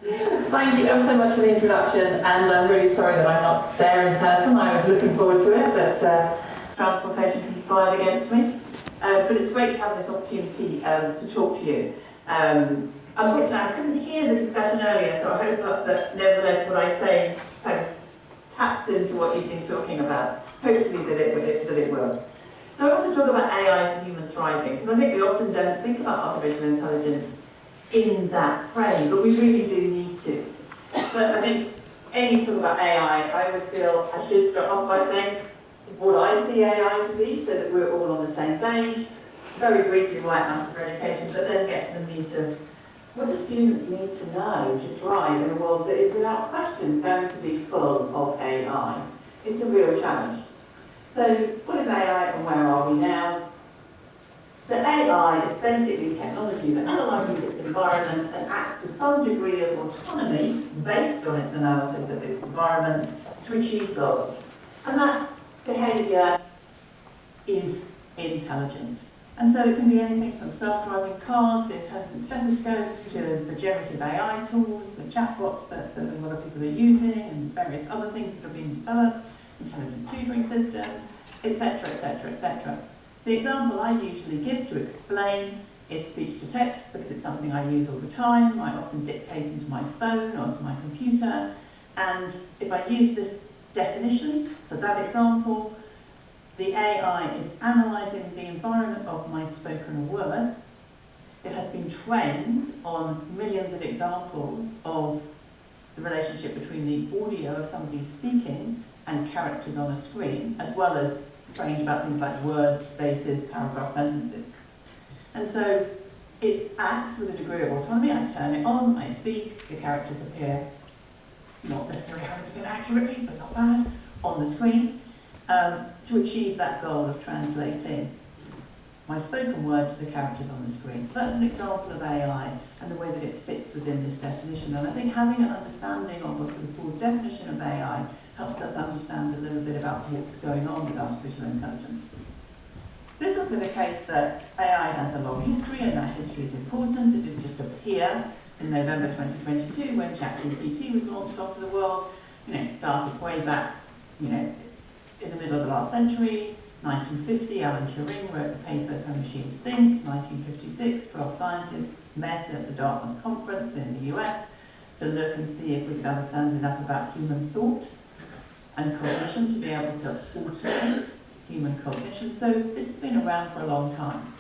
Thank you ever so much for the introduction, and I'm really sorry that I'm not there in person. I was looking forward to it, but transportation conspired against me. But it's great to have this opportunity to talk to you. Unfortunately, I couldn't hear the discussion earlier, so I hope that nevertheless what I say kind of taps into what you've been talking about. Hopefully that it will. So I want to talk about AI and human thriving, because I think we often don't think about artificial intelligence in that frame, but we really do need to. But I think any talk about AI, I always feel I should start off by saying what I see AI to be, so that we're all on the same page. Very briefly, why it matters for education, but then get to the meat of what do students need to know to thrive in a world that is without question going to be full of AI. It's a real challenge. So what is AI and where are we now? So AI is basically technology that analyses its environment and acts with some degree of autonomy based on its analysis of its environment to achieve goals. And that behaviour is intelligent. And so it can be anything from self-driving cars to intelligent stethoscopes to the generative AI tools, the chatbots that a lot of people are using, and various other things that are being developed, intelligent tutoring systems, etc., etc., etc. The example I usually give to explain is speech to text, because it's something I use all the time. I often dictate into my phone or to my computer, and if I use this definition for that example, the AI is analysing the environment of my spoken word. It has been trained on millions of examples of the relationship between the audio of somebody speaking and characters on a screen, as well as trained about things like words, spaces, paragraph sentences. And so it acts with a degree of autonomy. I turn it on, I speak, the characters appear not necessarily 100% accurately, but not bad, on the screen, to achieve that goal of translating my spoken word to the characters on the screen. So that's an example of AI and the way that it fits within this definition. And I think having an understanding of a full definition of AI helps us understand a little bit about what's going on with artificial intelligence. But it's also the case that AI has a long history, and that history is important. It didn't just appear in November 2022 when ChatGPT was launched onto the world. It started way back, in the middle of the last century. 1950, Alan Turing wrote the paper Can Machines Think? 1956, 12 scientists met at the Dartmouth conference in the US to look and see if we could understand enough about human thought and cognition to be able to automate human cognition. So this has been around for a long time.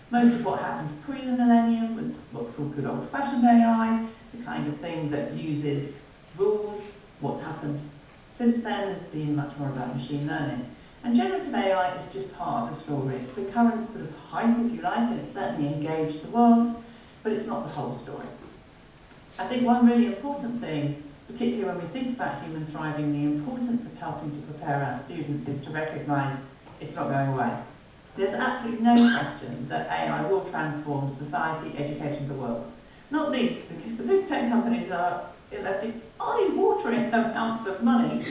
Most of what happened pre the millennium was what's called good old-fashioned AI, the kind of thing that uses rules. What's happened since then has been much more about machine learning. And generative AI is just part of the story. It's the current sort of hype, if you like, and it's certainly engaged the world, but it's not the whole story. I think one really important thing, particularly when we think about human thriving, the importance of helping to prepare our students is to recognise it's not going away. There's absolutely no question that AI will transform society, education, the world. Not least because the big tech companies are investing eye-watering amounts of money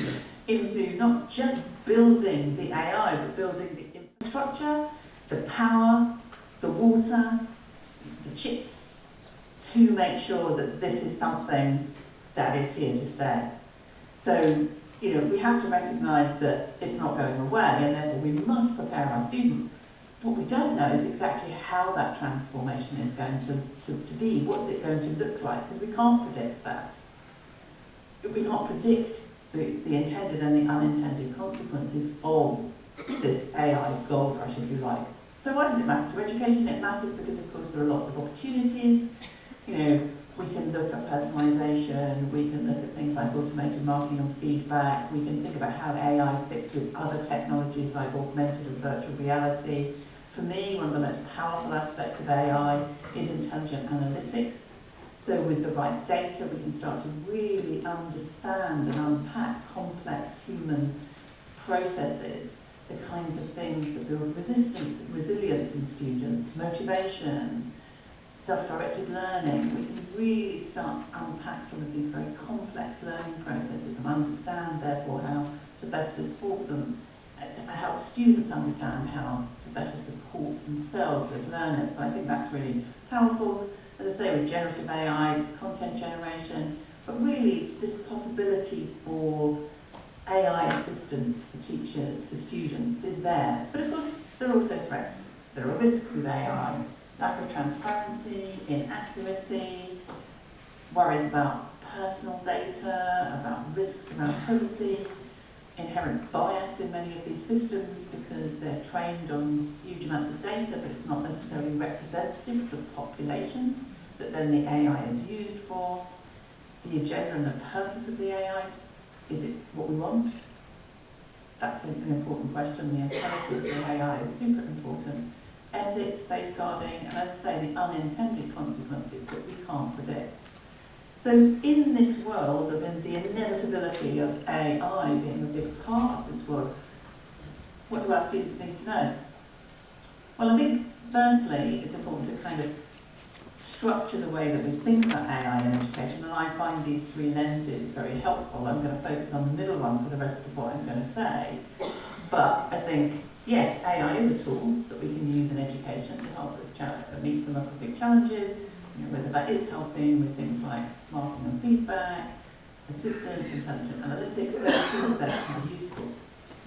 into not just building the AI, but building the infrastructure, the power, the water, the chips, to make sure that this is something that is here to stay. So, we have to recognise that it's not going away, and therefore we must prepare our students. What we don't know is exactly how that transformation is going to be. What's it going to look like? Because we can't predict that. We can't predict the intended and the unintended consequences of this AI gold rush, if you like. So why does it matter to education? It matters because, of course, there are lots of opportunities. We can look at personalisation, we can look at things like automated marketing and feedback, we can think about how AI fits with other technologies like augmented and virtual reality. For me, one of the most powerful aspects of AI is intelligent analytics. So with the right data, we can start to really understand and unpack complex human processes, the kinds of things that build resilience in students, motivation, self-directed learning. We can really start to unpack some of these very complex learning processes and understand, therefore, how to better support them, to help students understand how to better support themselves as learners. So I think that's really powerful. As I say, with generative AI, content generation, But really, this possibility for AI assistance for teachers, for students, is there. But of course, there are also threats. There are risks with AI. Lack of transparency, inaccuracy, worries about personal data, about risks around privacy, inherent bias in many of these systems because they're trained on huge amounts of data, but it's not necessarily representative of the populations that then the AI is used for. The agenda and the purpose of the AI, is it what we want? That's an important question. The utility of the AI is super important. Ethics, safeguarding, and as I say, the unintended consequences that we can't predict. So in this world of the inevitability of AI being a big part of this world, what do our students need to know? Well, I think firstly it's important to kind of structure the way that we think about AI in education, and I find these three lenses very helpful. I'm going to focus on the middle one for the rest of what I'm going to say. But I think, yes, AI is a tool that we can use in education to help us meet some of the big challenges, whether that is helping with things like marking and feedback, assistance, intelligent analytics, those tools that can be useful.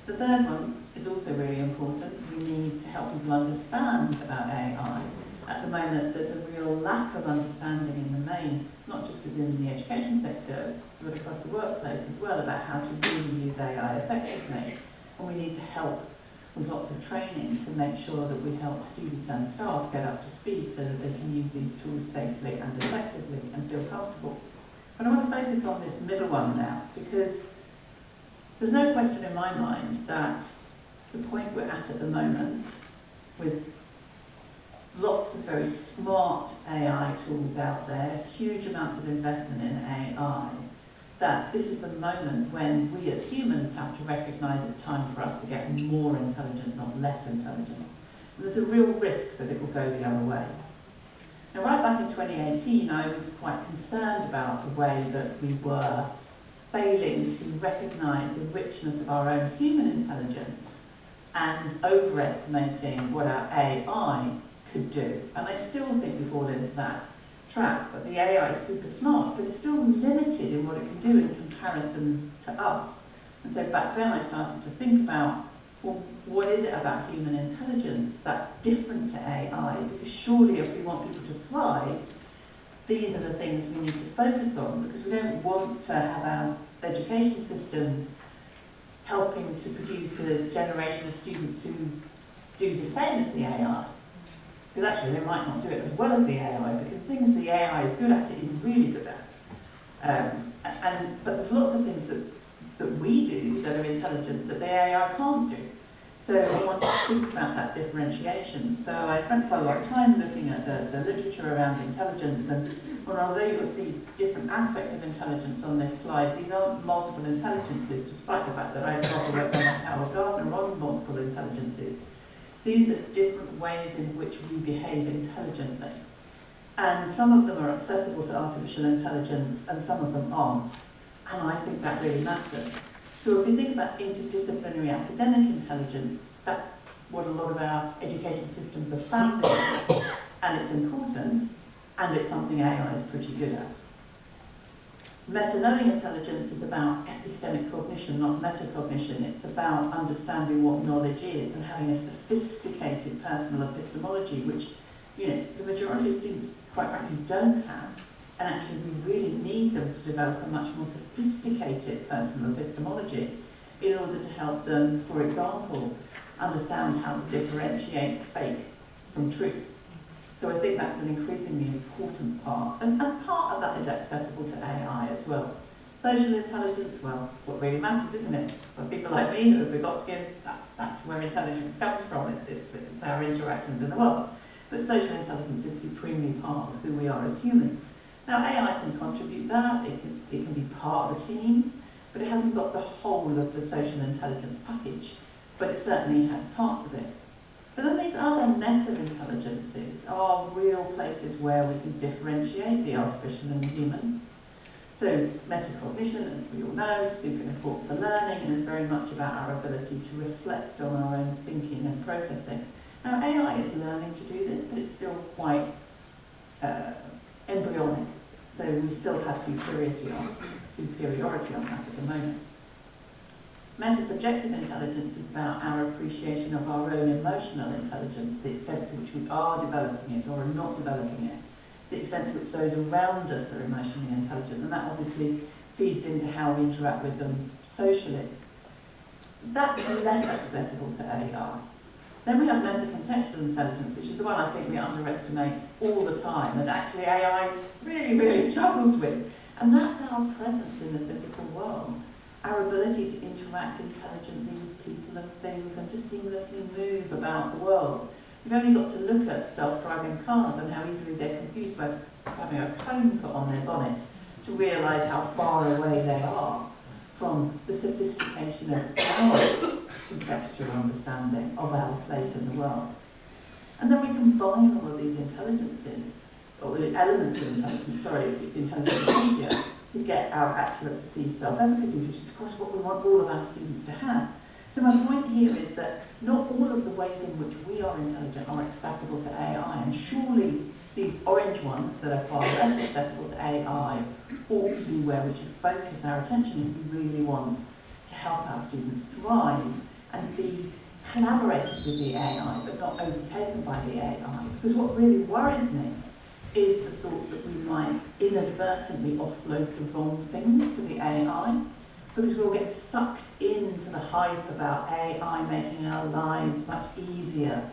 The third one is also really important. We need to help people understand about AI. At the moment, there's a real lack of understanding in the main, not just within the education sector, but across the workplace as well, about how to really use AI effectively. And we need to help with lots of training to make sure that we help students and staff get up to speed so that they can use these tools safely and effectively and feel comfortable. But I want to focus on this middle one now, because there's no question in my mind that the point we're at the moment, with lots of very smart AI tools out there, huge amounts of investment in AI, that this is the moment when we as humans have to recognise it's time for us to get more intelligent, not less intelligent. And there's a real risk that it will go the other way. Now, right back in 2018, I was quite concerned about the way that we were failing to recognise the richness of our own human intelligence and overestimating what our AI could do. And I still think we fall into that trap, but the AI is super smart, but it's still limited in what it can do in comparison to us. And so back then I started to think about, well, what is it about human intelligence that's different to AI? Because surely if we want people to thrive, these are the things we need to focus on, because we don't want to have our education systems helping to produce a generation of students who do the same as the AI. Because actually they might not do it as well as the AI, because the things the AI is good at, it is really good at. But there's lots of things that we do that are intelligent that the AI can't do. So I want to think about that differentiation. So I spent quite a lot of time looking at the literature around intelligence, and although you'll see different aspects of intelligence on this slide, these aren't multiple intelligences, despite the fact that I've got worked on Howard Gardner on multiple intelligences. These are different ways in which we behave intelligently. And some of them are accessible to artificial intelligence and some of them aren't. And I think that really matters. So if we think about interdisciplinary academic intelligence, that's what a lot of our education systems are founded on. And it's important, and it's something AI is pretty good at. Meta-knowing intelligence is about epistemic cognition, not metacognition. It's about understanding what knowledge is and having a sophisticated personal epistemology, which, the majority of students quite frankly don't have. And actually we really need them to develop a much more sophisticated personal epistemology in order to help them, for example, understand how to differentiate fake from truth. So I think that's an increasingly important part. And part of that is accessible to AI as well. Social intelligence, well, it's what really matters, isn't it? For people like me who have Vygotsky, that's where intelligence comes from. It's our interactions in the world. But social intelligence is supremely part of who we are as humans. Now, AI can contribute that, it can be part of a team, but it hasn't got the whole of the social intelligence package. But it certainly has parts of it. But then these other meta-intelligences are real places where we can differentiate the artificial and the human. So metacognition, as we all know, super important for learning and is very much about our ability to reflect on our own thinking and processing. Now AI is learning to do this, but it's still quite embryonic. So we still have superiority on that at the moment. Meta-subjective intelligence is about our appreciation of our own emotional intelligence, the extent to which we are developing it or are not developing it, the extent to which those around us are emotionally intelligent, and that obviously feeds into how we interact with them socially. That's less accessible to AI. Then we have meta-contextual intelligence, which is the one I think we underestimate all the time, and actually AI really, really struggles with. And that's our presence in the physical world, our ability to interact intelligently with people and things and to seamlessly move about the world. You've only got to look at self-driving cars and how easily they're confused by having a cone put on their bonnet to realise how far away they are from the sophistication of our contextual understanding of our place in the world. And then we combine all of these intelligences, or elements of intelligence behaviour, to get our accurate perceived self-efficacy, which is of course what we want all of our students to have. So my point here is that not all of the ways in which we are intelligent are accessible to AI, and surely these orange ones that are far less accessible to AI ought to be where we should focus our attention if we really want to help our students thrive and be collaborators with the AI, but not overtaken by the AI. Because what really worries me is the thought that we might inadvertently offload the wrong things to the AI, because we'll get sucked into the hype about AI making our lives much easier.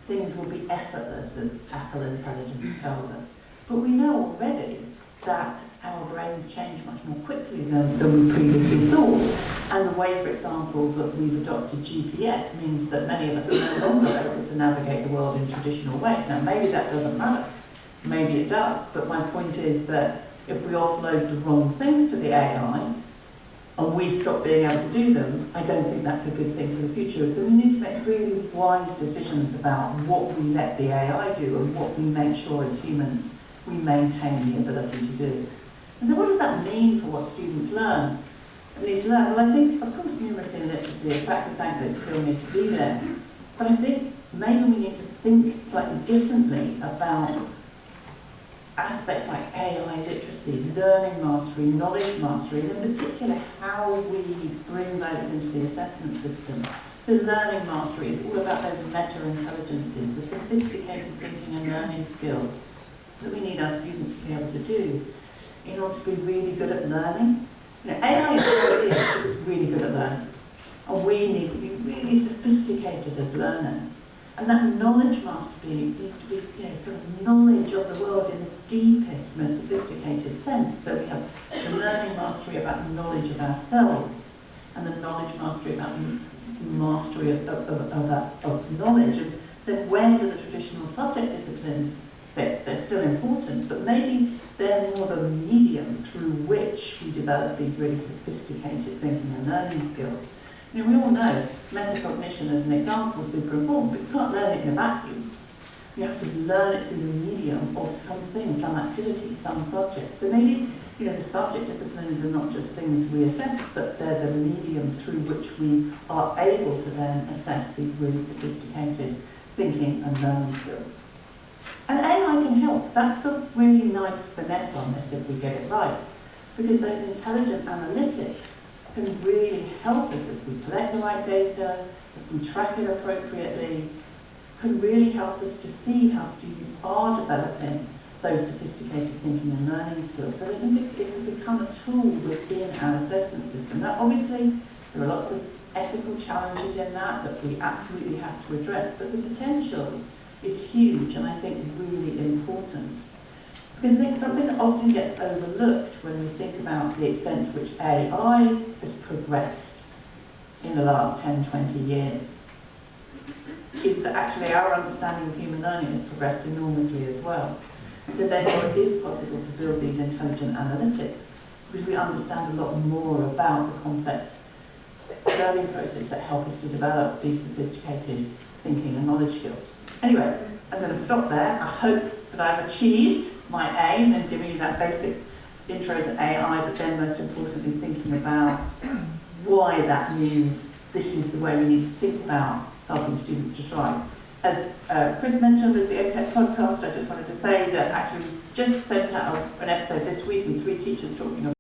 Things will be effortless, as Apple Intelligence tells us. But we know already that our brains change much more quickly than we previously thought. And the way, for example, that we've adopted GPS means that many of us are no longer able to navigate the world in traditional ways. Now, maybe that doesn't matter. Maybe it does. But my point is that if we offload the wrong things to the AI, and we stop being able to do them, I don't think that's a good thing for the future. So we need to make really wise decisions about what we let the AI do and what we make sure as humans we maintain the ability to do. And so what does that mean for what students learn? Need to learn? Well, I think, of course, numeracy and literacy are sacrosanct, they still need to be there. But I think maybe we need to think slightly differently about aspects like AI literacy, learning mastery, knowledge mastery, and in particular how we bring those into the assessment system. So learning mastery is all about those meta-intelligences, the sophisticated thinking and learning skills that we need our students to be able to do in order to be really good at learning. You know, AI is already it's really good at learning, and we need to be really sophisticated as learners. And that knowledge mastery needs to be, sort of knowledge of the world in the deepest, most sophisticated sense. So we have the learning mastery about knowledge of ourselves, and the knowledge mastery about mastery of knowledge. And then where do the traditional subject disciplines fit? They're still important, but maybe they're more the medium through which we develop these really sophisticated thinking and learning skills. We all know metacognition as an example is super important, but you can't learn it in a vacuum. You have to learn it through the medium of something, some activity, some subject. So maybe the subject disciplines are not just things we assess, but they're the medium through which we are able to then assess these really sophisticated thinking and learning skills. And AI can help. That's the really nice finesse on this if we get it right, because those intelligent analytics can really help us if we collect the right data, if we track it appropriately, can really help us to see how students are developing those sophisticated thinking and learning skills so that it can become a tool within our assessment system. Now, obviously, there are lots of ethical challenges in that we absolutely have to address, but the potential is huge and I think really important. Because I think something that often gets overlooked when we think about the extent to which AI has progressed in the last 10, 20 years is that actually our understanding of human learning has progressed enormously as well. And so therefore it is possible to build these intelligent analytics because we understand a lot more about the complex learning process that help us to develop these sophisticated thinking and knowledge skills. Anyway, I'm going to stop there. I hope that I've achieved my aim in giving you that basic intro to AI, but then most importantly thinking about why that means this is the way we need to think about helping students to thrive. As Chris mentioned, as the EdTech podcast, I just wanted to say that actually just sent out an episode this week with 3 teachers talking about